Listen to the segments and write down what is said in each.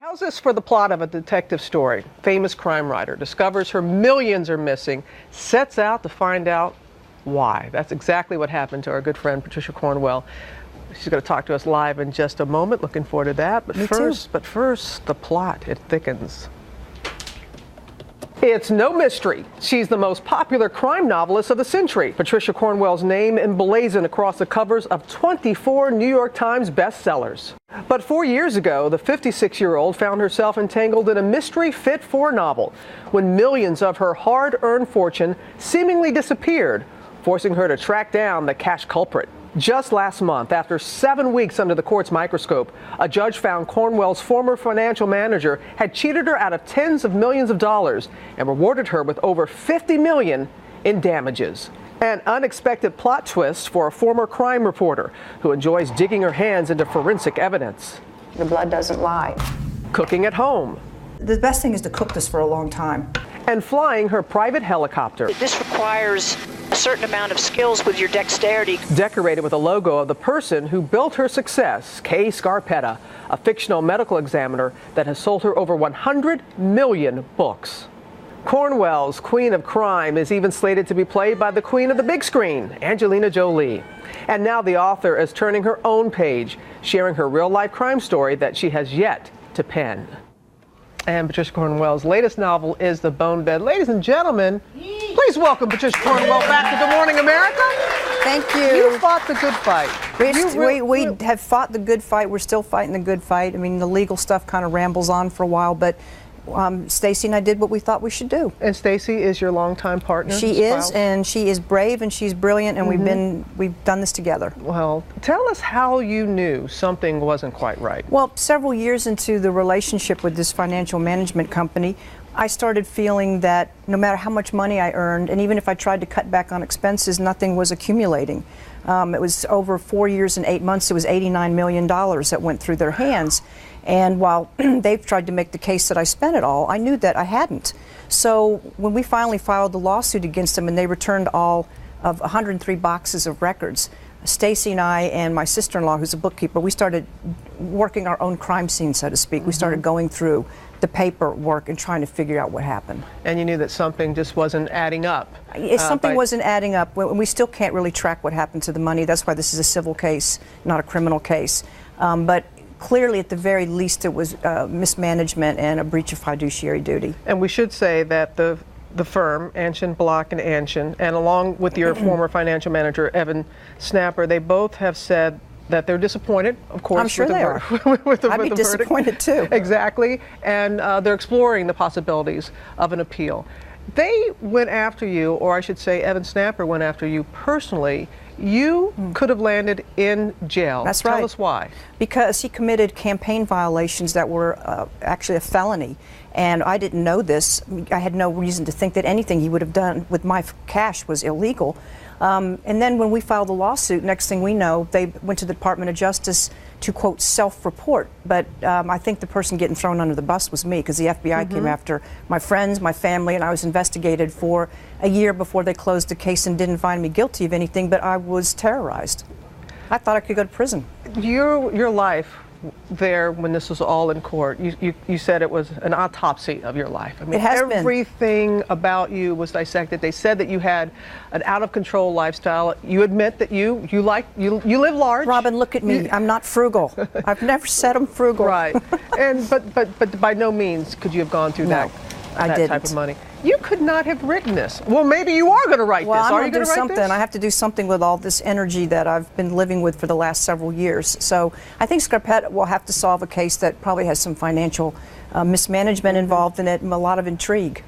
How's this for the plot of a detective story? Famous crime writer discovers her millions are missing, sets out to find out why. That's exactly what happened to our good friend Patricia Cornwell. She's going to talk to us live in just a moment. Looking forward to that. But first, the plot, it thickens. It's no mystery. She's the most popular crime novelist of the century. Patricia Cornwell's name emblazoned across the covers of 24 New York Times bestsellers. But 4 years ago, the 56-year-old found herself entangled in a mystery fit for a novel when millions of her hard-earned fortune seemingly disappeared, forcing her to track down the cash culprit. Just last month, after 7 weeks under the court's microscope, a judge found Cornwell's former financial manager had cheated her out of tens of millions of dollars and rewarded her with over $50 million in damages. An unexpected plot twist for a former crime reporter who enjoys digging her hands into forensic evidence. The blood doesn't lie. Cooking at home. The best thing is to cook this for a long time. And flying her private helicopter. This requires a certain amount of skills with your dexterity. Decorated with a logo of the person who built her success, Kay Scarpetta, a fictional medical examiner that has sold her over 100 million books. Cornwell's Queen of Crime is even slated to be played by the queen of the big screen, Angelina Jolie. And now the author is turning her own page, sharing her real-life crime story that she has yet to pen. And Patricia Cornwell's latest novel is The Bone Bed. Ladies and gentlemen, please welcome Patricia Cornwell back to Good Morning America. Thank you. You fought the good fight. We have fought the good fight. We're still fighting the good fight. I mean, the legal stuff kind of rambles on for a while, but Stacey and I did what we thought we should do. And Stacey is your longtime partner? She is, and she is brave and she's brilliant, and we've done this together. Well, tell us how you knew something wasn't quite right. Well, several years into the relationship with this financial management company, I started feeling that no matter how much money I earned, and even if I tried to cut back on expenses, nothing was accumulating. It was over 4 years and 8 months, it was $89 million that went through their hands. And while they've tried to make the case that I spent it all, I knew that I hadn't. So when we finally filed the lawsuit against them and they returned all of 103 boxes of records, Stacey and I and my sister-in-law, who's a bookkeeper, we started working our own crime scene, so to speak. We started going through the paperwork and trying to figure out what happened. And you knew that something just wasn't adding up. Something wasn't adding up. We still can't really track what happened to the money. That's why this is a civil case, not a criminal case. But clearly, at the very least, it was mismanagement and a breach of fiduciary duty. And we should say that the firm, Anshin, Block and Anshin, and along with your former financial manager, Evan Snapper, they both have said that they're disappointed, of course. I'm sure they are. I'd be disappointed too. Exactly. And they're exploring the possibilities of an appeal. They went after you, or I should say Evan Snapper went after you personally. You could have landed in jail. That's right. Tell us why. Because he committed campaign violations that were actually a felony. And I didn't know this. I had no reason to think that anything he would have done with my cash was illegal. And then when we filed the lawsuit, next thing we know, they went to the Department of Justice to, quote, self-report. But I think the person getting thrown under the bus was me, because the FBI came after my friends, my family, and I was investigated for a year before they closed the case and didn't find me guilty of anything, but I was terrorized. I thought I could go to prison. Your life there, when this was all in court, you said it was an autopsy of your life. I mean, it has everything about you was dissected. They said that you had an out-of-control lifestyle. You admit that you live large. Robin, look at me. I'm not frugal. I've never said I'm frugal. Right. But by no means could you have gone through that type of money. You could not have written this. Well, maybe you are going to write this. Are you going to write this? I have to do something with all this energy that I've been living with for the last several years. So I think Scarpetta will have to solve a case that probably has some financial mismanagement involved in it and a lot of intrigue.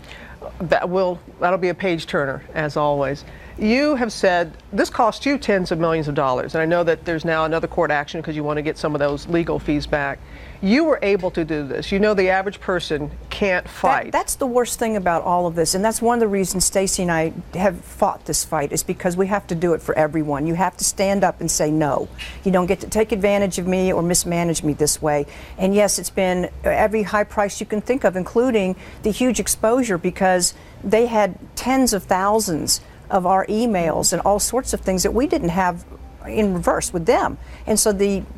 That'll be a page turner, as always. You have said this cost you tens of millions of dollars, and I know that there's now another court action because you want to get some of those legal fees back. You were able to do this. You know the average person can't fight. That's the worst thing about all of this, and that's one of the reasons Stacey and I have fought this fight, is because we have to do it for everyone. You have to stand up and say no. You don't get to take advantage of me or mismanage me this way. And yes, it's been every high price you can think of, including the huge exposure, because they had tens of thousands of our emails and all sorts of things that we didn't have in reverse with them. And so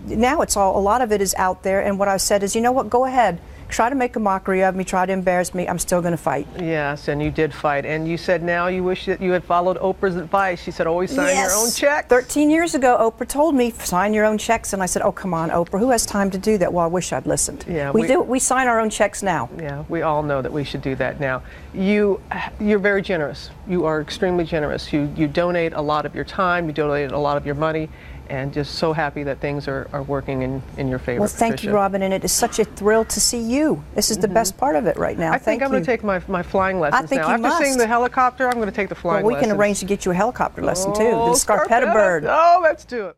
now it's a lot of it is out there, and what I said is, you know what, go ahead, try to make a mockery of me, try to embarrass me, I'm still going to fight. Yes, and you did fight. And you said now you wish that you had followed Oprah's advice. She said always sign your own check. 13 years ago, Oprah told me, sign your own checks. And I said, oh, come on, Oprah, who has time to do that? Well, I wish I'd listened. Yeah, we sign our own checks now. Yeah, we all know that we should do that now. You're very generous. You are extremely generous. You donate a lot of your time, you donate a lot of your money, and just so happy that things are working in your favor. Well, thank you, Robin, and it is such a thrill to see you. This is the best part of it right now. I think I'm going to take my flying lessons now. After seeing the helicopter, I'm going to take the flying lessons. Well, we can arrange to get you a helicopter lesson, too. The Scarpetta bird. Oh, let's do it.